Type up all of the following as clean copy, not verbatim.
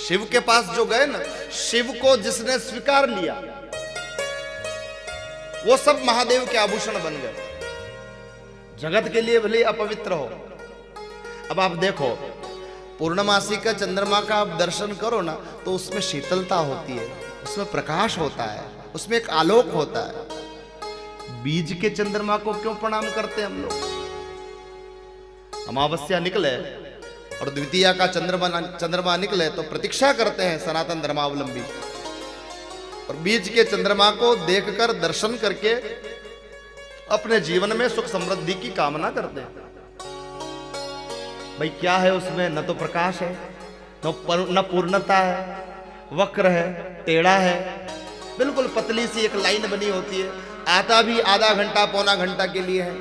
शिव के पास जो गए ना, शिव को जिसने स्वीकार लिया वो सब महादेव के आभूषण बन गए। जगत के लिए भले अपवित्र हो। अब आप देखो, पूर्णमासी का चंद्रमा का आप दर्शन करो ना, तो उसमें शीतलता होती है, उसमें प्रकाश होता है, उसमें एक आलोक होता है। बीज के चंद्रमा को क्यों प्रणाम करते हैं हम लोग? अमावस्या निकले और द्वितीया का चंद्रमा निकले तो प्रतीक्षा करते हैं सनातन धर्मावलंबी, और बीज के चंद्रमा को देखकर दर्शन करके अपने जीवन में सुख समृद्धि की कामना करते हैं। भाई क्या है उसमें? न तो प्रकाश है, न पूर्णता है, वक्र है, टेढ़ा है, बिल्कुल पतली सी एक लाइन बनी होती है, आता भी आधा घंटा पौना घंटा के लिए है।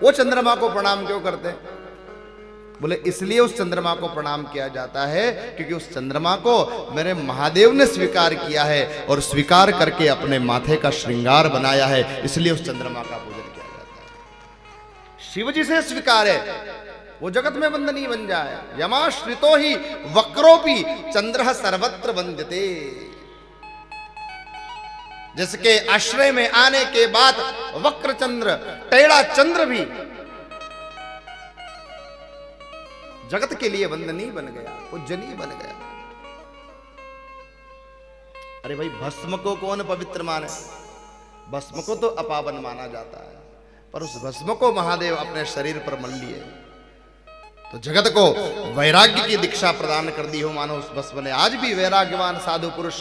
वो चंद्रमा को प्रणाम क्यों करते हैं? बोले इसलिए उस चंद्रमा को प्रणाम किया जाता है क्योंकि उस चंद्रमा को मेरे महादेव ने स्वीकार किया है और स्वीकार करके अपने माथे का श्रृंगार बनाया है, इसलिए उस चंद्रमा का पूजन किया जाता है। शिव जी से स्वीकार है, वो जगत में वंदनीय बन जाए। यमाश्रितो ही वक्रोपि चंद्र सर्वत्र वंद्यते। जिसके आश्रय में आने के बाद वक्र चंद्र, टेढ़ा चंद्र भी जगत के लिए वंदनीय बन गया, पूजनीय बन गया। अरे भाई, भस्म को कौन पवित्र माने? भस्म को तो अपावन माना जाता है, पर उस भस्म को महादेव अपने शरीर पर मल लिए तो जगत को वैराग्य की दीक्षा प्रदान कर दी हो। मानो उस भस्म ने, आज भी वैराग्यवान साधु पुरुष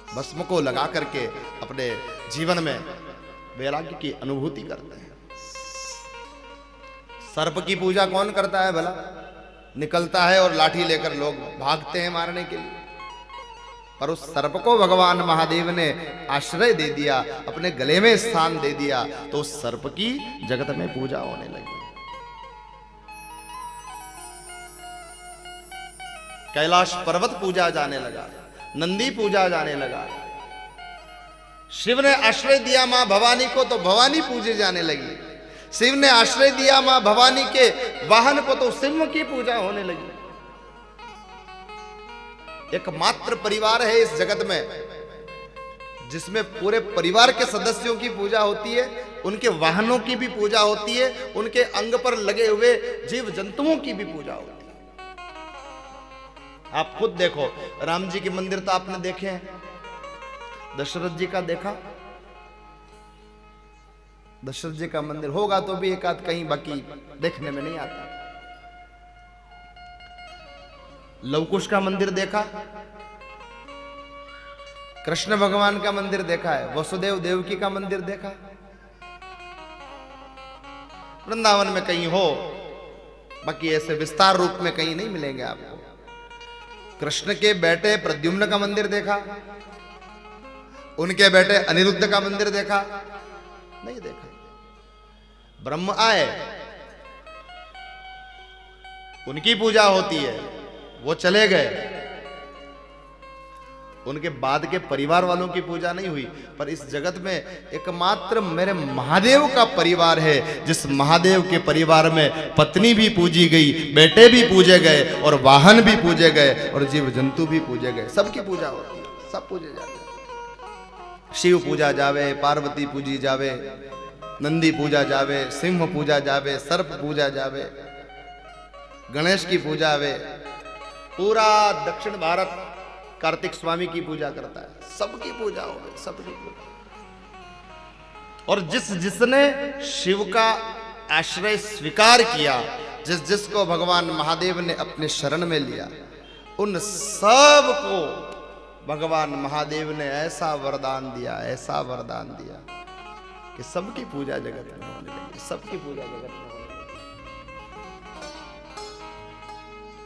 भस्म को लगा करके अपने जीवन में वैराग्य की अनुभूति करते हैं। सर्प की पूजा कौन करता है भला? निकलता है और लाठी लेकर लोग भागते हैं मारने के लिए, पर उस सर्प को भगवान महादेव ने आश्रय दे दिया, अपने गले में स्थान दे दिया, तो उस सर्प की जगत में पूजा होने लगी। कैलाश पर्वत पूजा जाने लगा, नंदी पूजा जाने लगा। शिव ने आश्रय दिया मां भवानी को तो भवानी पूजे जाने लगी। शिव ने आश्रय दिया मां भवानी के वाहन को तो सिंह की पूजा होने लगी। एकमात्र परिवार है इस जगत में जिसमें पूरे परिवार के सदस्यों की पूजा होती है, उनके वाहनों की भी पूजा होती है, उनके अंग पर लगे हुए जीव जंतुओं की भी पूजा होती है। आप खुद देखो, राम जी के मंदिर तो आपने देखे हैं, दशरथ जी का देखा? दशरथ जी का मंदिर होगा तो भी एक आध कहीं, बाकी देखने में नहीं आता। लवकुश का मंदिर देखा? कृष्ण भगवान का मंदिर देखा है? वसुदेव देवकी का मंदिर देखा? वृंदावन में कहीं हो, बाकी ऐसे विस्तार रूप में कहीं नहीं मिलेंगे आपको। कृष्ण के बेटे प्रद्युम्न का मंदिर देखा? उनके बेटे अनिरुद्ध का मंदिर देखा? नहीं देखा। ब्रह्म आए, उनकी पूजा होती है, वो चले गए, उनके बाद के परिवार वालों की पूजा नहीं हुई। पर इस जगत में एकमात्र मेरे महादेव का परिवार है, जिस महादेव के परिवार में पत्नी भी पूजी गई, बेटे भी पूजे गए, और वाहन भी पूजे गए, और जीव जंतु भी पूजे गए। सबकी पूजा होती है, सब पूजे जाते हैं। शिव पूजा जावे, पार्वती पूजी जावे, नंदी पूजा जावे, सिंह पूजा जावे, सर्प पूजा जावे, गणेश की पूजा आवे। पूरा दक्षिण भारत कार्तिक स्वामी की पूजा करता है, सबकी पूजा हो गई, सबकी पूजा। और जिसने शिव का आश्रय स्वीकार किया, जिसको भगवान महादेव ने अपने शरण में लिया, उन सब को भगवान महादेव ने ऐसा वरदान दिया, ऐसा वरदान दिया कि सबकी पूजा जगत में होने लगी, सबकी पूजा जगत में।